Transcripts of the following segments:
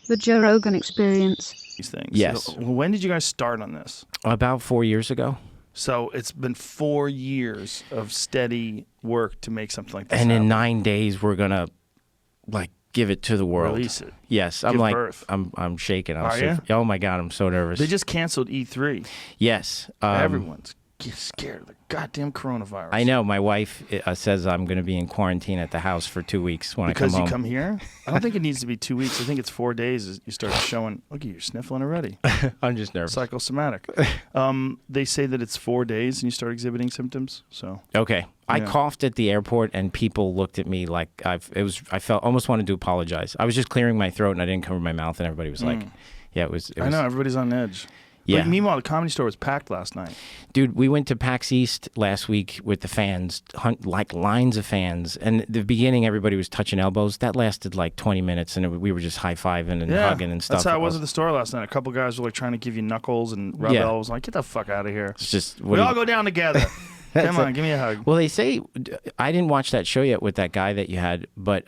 The Joe Rogan Experience. These things. Yes. So, when did you guys start on this? About 4 years ago. So it's been 4 years of steady work to make something like this And happen. in 9 days, we're going to, like, give it to the world. Release it. Yes. I'm Give like, birth. I'm shaking. Are ya? Oh, my God. I'm so nervous. They just canceled E3. Yes. Everyone's scared of the goddamn coronavirus. I know. My wife says I'm going to be in quarantine at the house for 2 weeks when Because I come you home. come here? I don't think it needs to be 2 weeks. I think it's 4 days as you start showing. Look at you, you're sniffling already. I'm just nervous. Psychosomatic. They say that it's 4 days and you start exhibiting symptoms. So Okay. I Yeah. coughed at the airport and people looked at me like I felt almost wanted to apologize. I was just clearing my throat and I didn't cover my mouth and everybody was like, yeah, it was. I know everybody's on edge. Yeah. Like, meanwhile, the Comedy Store was packed last night. Dude, we went to PAX East last week with the fans, like lines of fans. And at the beginning, everybody was touching elbows. That lasted like 20 minutes, and we were just high-fiving and hugging and stuff. That's how it was at the store last night. A couple guys were like trying to give you knuckles and rub elbows. Like, get the fuck out of here. It's just We all go down together. Come on, give me a hug. Well, they say, I didn't watch that show yet with that guy that you had, but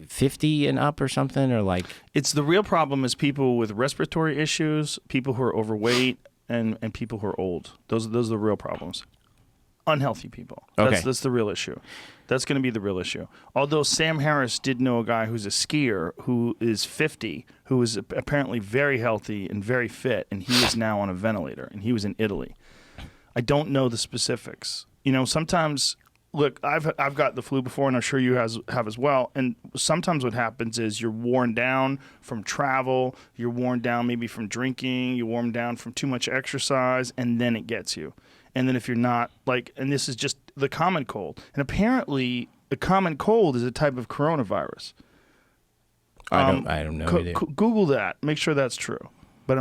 50 and up or something, or like... It's the real problem is people with respiratory issues, people who are overweight, and people who are old. Those are the real problems. Unhealthy people. Okay. That's the real issue. That's going to be the real issue. Although Sam Harris did know a guy who's a skier who is 50, who is apparently very healthy and very fit, and he is now on a ventilator, and he was in Italy. I don't know the specifics. You know, sometimes, look, I've got the flu before, and I'm sure you have as well. And sometimes what happens is you're worn down from travel, you're worn down maybe from drinking, you're worn down from too much exercise, and then it gets you. And then if you're not, like, and this is just the common cold. And apparently, the common cold is a type of coronavirus. I don't know. Google that. Make sure that's true. But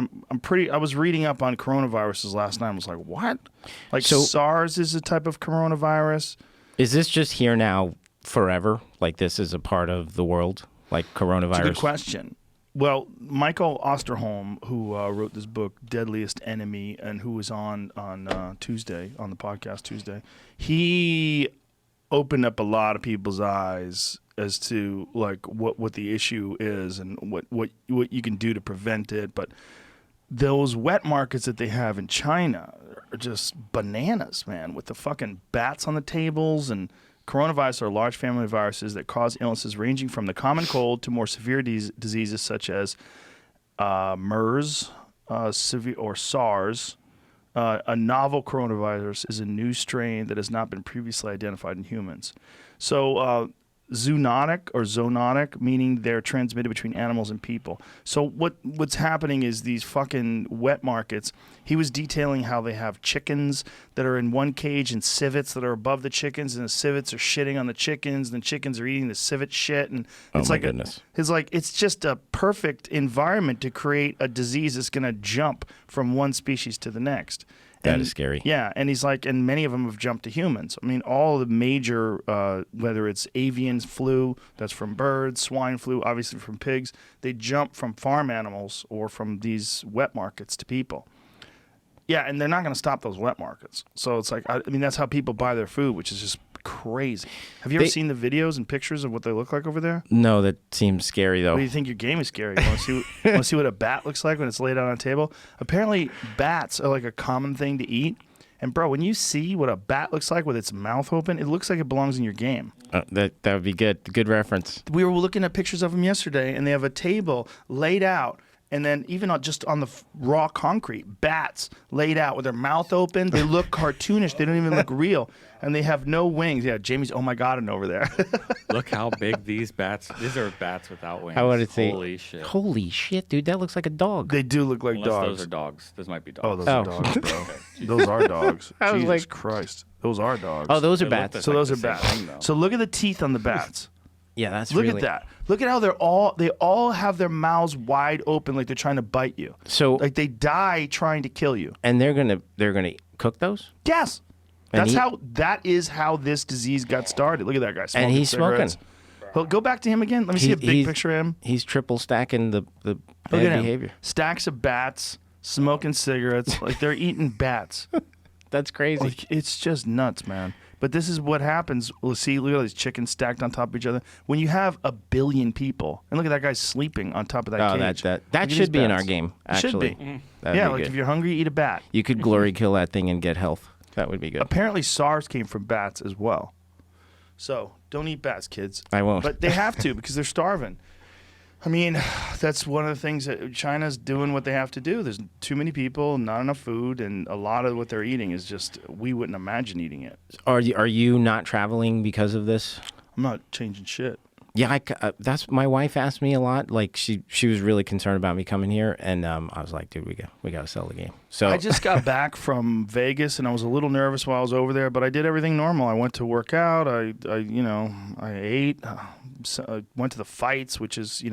I was reading up on coronaviruses last night. I was like, what? Like, So- SARS is a type of coronavirus. Is this just here now forever? Like this is a part of the world? Like coronavirus? It's a good question. Well, Michael Osterholm, who wrote this book, Deadliest Enemy, and who was on Tuesday, on the podcast Tuesday, he opened up a lot of people's eyes as to like what the issue is and what you can do to prevent it. But those wet markets that they have in China are just bananas, man, with the fucking bats on the tables. And coronavirus are large family of viruses that cause illnesses ranging from the common cold to more severe diseases such as MERS or SARS. A novel coronavirus is a new strain that has not been previously identified in humans. So zoonotic, meaning they're transmitted between animals and people. So what's happening is these fucking wet markets, he was detailing how they have chickens that are in one cage and civets that are above the chickens, and the civets are shitting on the chickens, and the chickens are eating the civet shit. And it's goodness. It's just a perfect environment to create a disease that's going to jump from one species to the next. That is scary. Yeah, and he's like, and many of them have jumped to humans. I mean, all the major, whether it's avian flu, that's from birds, swine flu, obviously from pigs, they jump from farm animals or from these wet markets to people. Yeah, and they're not going to stop those wet markets. So it's like, I mean, that's how people buy their food, which is just crazy. Have you ever seen the videos and pictures of what they look like over there? No, that seems scary though. What do you think your game is scary? You want to see what a bat looks like when it's laid out on a table? Apparently, bats are like a common thing to eat. And bro, when you see what a bat looks like with its mouth open, it looks like it belongs in your game. That would be good. Good reference. We were looking at pictures of them yesterday, and they have a table laid out. And then even just on the raw concrete, bats laid out with their mouth open. They look cartoonish. They don't even look real. And they have no wings. Yeah, Jamie's oh my god over there. Look how big these bats. These are bats without wings. I want to say, holy shit. Holy shit, dude, that looks like a dog. They do look like Unless dogs. those are dogs. Those might be dogs. Oh, those are dogs, bro. Those are dogs. I was Jesus like- Christ. Those are dogs. Oh, those are They look bats. the So like those the are same bats. thing, though. So look at the teeth on the bats. Yeah, that's Look really... at that. Look at how they all have their mouths wide open like they're trying to bite you. So, Like they die trying to kill you. and they're gonna cook those? Yes. And That is how this disease got started. Look at that guy smoking And he's cigarettes. Well, go back to him again. Let me see a big picture of him. He's triple stacking the Look bad at him. behavior. Stacks of bats, smoking cigarettes. Like they're eating bats. That's crazy. Like it's just nuts, man. But this is what happens. We'll see, look at all these chickens stacked on top of each other. When you have 1 billion people, and look at that guy sleeping on top of that cage. That should be in our game, actually. Should be. That'd Yeah, be like good. if you're hungry, eat a bat. You could glory kill that thing and get health. That would be good. Apparently SARS came from bats as well. So don't eat bats, kids. I won't. But they have to because they're starving. I mean, that's one of the things that China's doing what they have to do. There's too many people, not enough food, and a lot of what they're eating is just, we wouldn't imagine eating it. Are you not traveling because of this? I'm not changing shit. Yeah, that's my wife asked me a lot. Like she was really concerned about me coming here, and I was like, dude, we got to sell the game. So I just got back from Vegas, and I was a little nervous while I was over there, but I did everything normal. I went to work out. I ate. Went to the fights, which is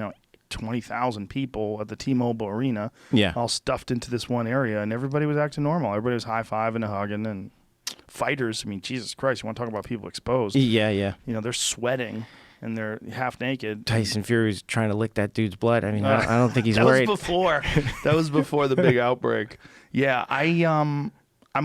20,000 people at the T-Mobile Arena. Yeah. All stuffed into this one area, and everybody was acting normal. Everybody was high-fiving and hugging, and fighters. I mean, Jesus Christ, you want to talk about people exposed? Yeah. They're sweating. And they're half naked. Tyson Fury's trying to lick that dude's blood. I mean, I don't think he's that worried. That was before the big outbreak. Yeah, I'm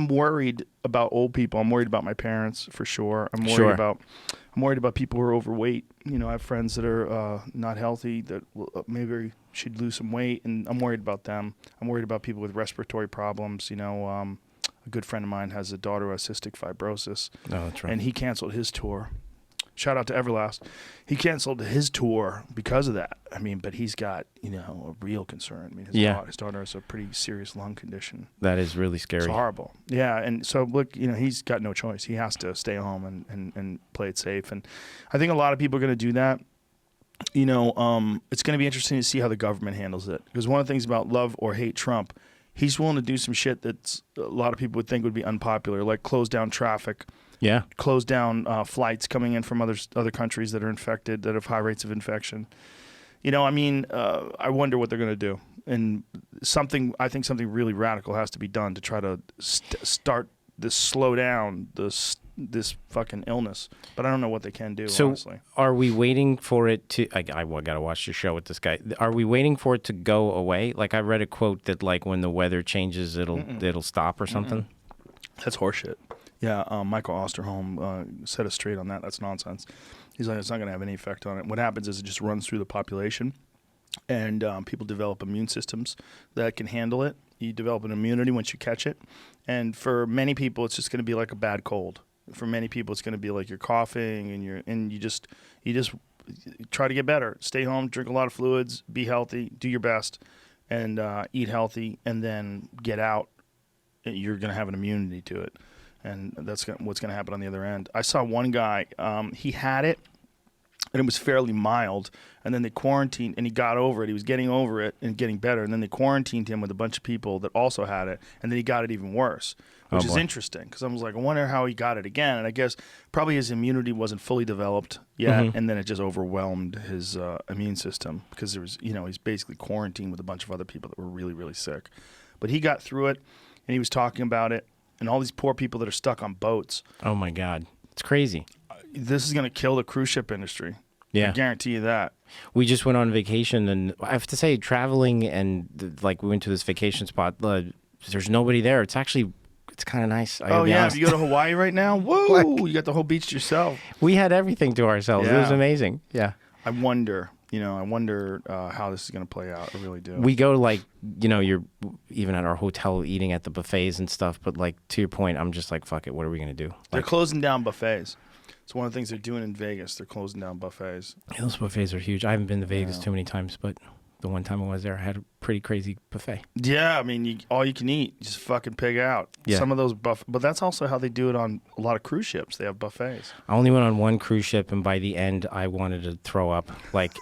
worried about old people. I'm worried about my parents for sure. I'm worried about people who are overweight. I have friends that are not healthy that maybe should lose some weight, and I'm worried about them. I'm worried about people with respiratory problems. A good friend of mine has a daughter who has cystic fibrosis. Oh, that's right. And he canceled his tour. Shout out to Everlast. He canceled his tour because of that. I mean, but he's got, a real concern. I mean, his daughter has a pretty serious lung condition. That is really scary. It's horrible. Yeah, and so, look, he's got no choice. He has to stay home and play it safe. And I think a lot of people are going to do that. It's going to be interesting to see how the government handles it. Because one of the things about love or hate Trump, he's willing to do some shit that a lot of people would think would be unpopular, like close down traffic. Yeah. Close down flights coming in from other countries that are infected, that have high rates of infection. I wonder what they're going to do. And I think something really radical has to be done to try to slow down this fucking illness. But I don't know what they can do, honestly. Are we waiting for it to... I got to watch your show with this guy. Are we waiting for it to go away? Like, I read a quote that, like, when the weather changes, it'll stop or something. That's horseshit. Yeah, Michael Osterholm set us straight on that. That's nonsense. He's like, it's not going to have any effect on it. What happens is it just runs through the population, and people develop immune systems that can handle it. You develop an immunity once you catch it. And for many people, it's just going to be like a bad cold. For many people, it's going to be like you're coughing, and you just try to get better. Stay home, drink a lot of fluids, be healthy, do your best, and eat healthy, and then get out. You're going to have an immunity to it. And that's what's going to happen on the other end. I saw one guy, he had it, and it was fairly mild, and then they quarantined, and he got over it. He was getting over it and getting better, and then they quarantined him with a bunch of people that also had it, and then he got it even worse, which is interesting, because I was like, I wonder how he got it again, and I guess probably his immunity wasn't fully developed yet, and then it just overwhelmed his immune system, because there was, he's basically quarantined with a bunch of other people that were really, really sick. But he got through it, and he was talking about it, and all these poor people that are stuck on boats. Oh, my God. It's crazy. This is going to kill the cruise ship industry. Yeah. I guarantee you that. We just went on vacation, and I have to say, traveling and, we went to this vacation spot. There's nobody there. It's kind of nice. Oh, yeah. If you go to Hawaii right now, whoa, you got the whole beach to yourself. We had everything to ourselves. Yeah. It was amazing. Yeah. I wonder how this is going to play out. I really do. We go you're even at our hotel eating at the buffets and stuff. But to your point, I'm just like, fuck it. What are we going to do? They're closing down buffets. It's one of the things they're doing in Vegas. They're closing down buffets. Yeah, those buffets are huge. I haven't been to Vegas too many times, but the one time I was there, I had a pretty crazy buffet. Yeah, I mean, all you can eat, just fucking pig out. Yeah. Some of those but that's also how they do it on a lot of cruise ships. They have buffets. I only went on one cruise ship, and by the end, I wanted to throw up.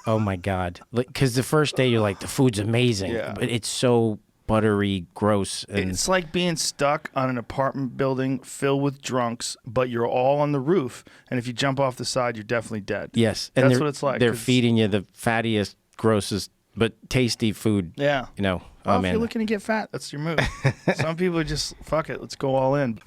Oh my God! Because the first day you're like, the food's amazing, but it's so buttery, gross. And it's like being stuck on an apartment building filled with drunks, but you're all on the roof, and if you jump off the side, you're definitely dead. Yes, and that's what it's like. They're feeding you the fattiest, grossest, but tasty food. Yeah. Oh, well, man. if you're looking to get fat, that's your move. Some people are just, fuck it, let's go all in.